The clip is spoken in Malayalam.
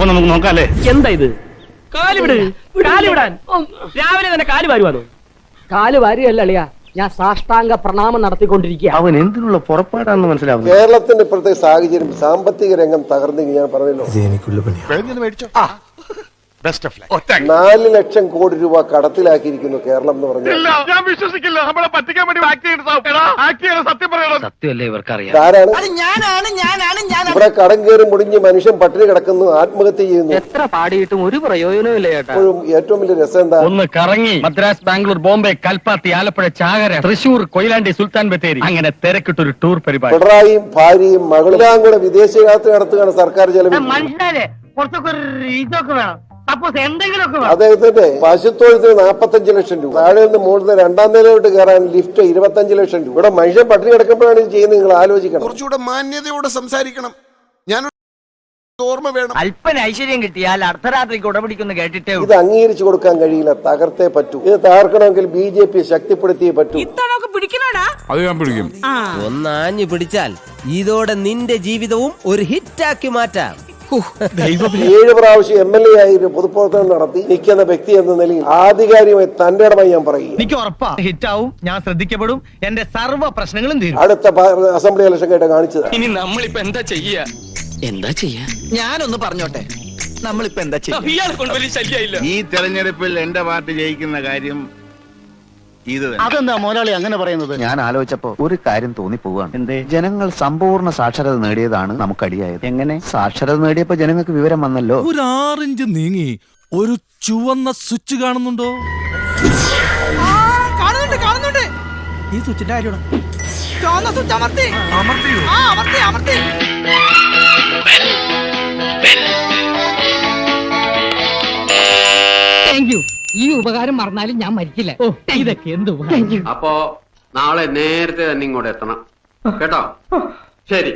അപ്പൊ നമുക്ക് നോക്കാല്ലേ? എന്താ ഇത്? കാലുവിട്, കാലുവിടാൻ രാവിലെ തന്നെ കാല് വാരുവാണോ? കാല് വാരിയല്ല അളിയാ, ഞാൻ സാഷ്ടാംഗ പ്രണാമം നടത്തിക്കൊണ്ടിരിക്കുക. അവൻ എന്തിനുള്ള പുറപ്പാടാണെന്ന് മനസ്സിലാവുന്നു. കേരളത്തിന്റെ ഇപ്പോഴത്തെ സാഹചര്യം, സാമ്പത്തിക രംഗം തകർന്നെങ്കിൽ ഞാൻ പറഞ്ഞല്ലോ, 4 ലക്ഷം കോടി രൂപ കടത്തിലാക്കിയിരിക്കുന്നു കേരളം എന്ന് പറഞ്ഞാൽ. ഞാൻ വിശ്വസിക്കില്ല. നമ്മളെ പറ്റിക്കാൻ വേണ്ടി സത്യമല്ലേ ഇവർക്കറിയാം. ആരാണ്? ഇവിടെ കടം കയറി മുടിഞ്ഞ് മനുഷ്യൻ പട്ടിണി കിടക്കുന്നു, ആത്മഹത്യ ചെയ്യുന്നു. എത്ര പാടിയിട്ടും ഒരു പ്രയോജനവും ഇല്ല ചേട്ടാ. ഇപ്പോഴും ഏറ്റവും വലിയ രസം എന്താ? ഒന്ന് കറങ്ങി മദ്രാസ്, ബാംഗ്ലൂർ, ബോംബെ, കൽപ്പാത്തി, ആലപ്പുഴ, ചാകര, തൃശൂർ, കൊയിലാണ്ടി, സുൽത്താൻ ബത്തേരി, അങ്ങനെ തിരക്കിട്ടൊരു ടൂർ പരിപാടി. പിണറായിയും ഭാര്യയും മകളും എല്ലാം കൂടെ വിദേശയാത്ര നടത്തുകയാണ് സർക്കാർ ചെലവിൽ. മനുഷ്യരെ കുറച്ചൊക്കെ ഇതൊക്കെ വേണം. അദ്ദേഹത്തിന്റെ പശുത്തൊഴുത്തിന് 45 ലക്ഷം രൂപ, താഴെ നിന്ന് മുകളിൽ രണ്ടാം നിലയിലോട്ട് കയറാൻ ലിഫ്റ്റ് 25 ലക്ഷം രൂപ. ഇവിടെ മനുഷ്യൻ പട്ടിണി കിടക്കുമ്പോഴാണ് ഇത് ചെയ്യുന്നത്. നിങ്ങൾ ആലോചിക്കണം. കുറച്ചുകൂടെ മാന്യതയോടെ സംസാരിക്കണം. ഞാൻ ഓർമ്മ വേണം. അല്പന ഐശ്വര്യം കിട്ടിയാൽ അർദ്ധരാത്രിക്ക് ഉടപിടിക്കുന്നു കേട്ടിട്ടേ. ഇത് അംഗീകരിച്ചു കൊടുക്കാൻ കഴിയില്ല. തകർത്തേ പറ്റൂ. ഇത് തകർക്കണമെങ്കിൽ BJP ശക്തിപ്പെടുത്തിയേ പറ്റൂ. അത് ഞാൻ പിടിക്കും. ഒന്നാഞ്ഞു പിടിച്ചാൽ ഇതോടെ നിന്റെ ജീവിതവും ഒരു ഹിറ്റാക്കി മാറ്റാം. 7 പ്രാവശ്യം MLA ആയി പൊതുപ്രവർത്തനം നടത്തി നിൽക്കുന്ന വ്യക്തി എന്ന നിലയിൽ ആധികാരികമായി തന്റെ ഇടമായി ഞാൻ പറയും. എനിക്ക് ഉറപ്പാ ഹിറ്റാവും, ഞാൻ ശ്രദ്ധിക്കപ്പെടും, എന്റെ സർവ്വ പ്രശ്നങ്ങളും തീരും. അടുത്ത അസംബ്ലി ഇലക്ഷൻ കേട്ട് കാണിച്ചത്. ഇനി നമ്മളിപ്പോ എന്താ ചെയ്യാ? ഞാനൊന്ന് പറഞ്ഞോട്ടെ, നമ്മളിപ്പോ എന്താ ചെയ്യാ? ഇയാളെ കൊണ്ട് വലിയ ശല്യമില്ല. ഈ തെരഞ്ഞെടുപ്പിൽ എന്റെ പാർട്ടി ജയിക്കുന്ന കാര്യം ഇത് തന്നെ. അതെന്താ മോനാളി അങ്ങനെ പറയുന്നത്? ഞാൻ ആലോചിച്ചപ്പോ ഒരു കാര്യം തോന്നിപ്പോവാണ്. എന്തേ? ജനങ്ങൾ സമ്പൂർണ്ണ സാക്ഷരത നേടിയതാണ് നമുക്കടിയായത്. എങ്ങനെ? സാക്ഷരത നേടിയപ്പോ ജനങ്ങൾക്ക് വിവരം വന്നല്ലോ. ഒരു 6 ഇഞ്ച് നീങ്ങി ഒരു ചുവന്ന സ്വിച്ച് കാണുന്നുണ്ടോ? കാണുന്നുണ്ട്. ഈ സ്വിച്ചിന്റെ കാര്യമാണ്. ചുവന്ന സ്വിച്ച് അമർത്തി. അമർത്തി. Thank you. ഈ ഉപകാരം മറന്നാലും ഞാൻ മരിക്കില്ല. ഇതൊക്കെ എന്ത് ഉപകാരം. അപ്പോ നാളെ നേരത്തെ തന്നെ ഇങ്ങോട്ട് എത്തണം കേട്ടോ. ശരി.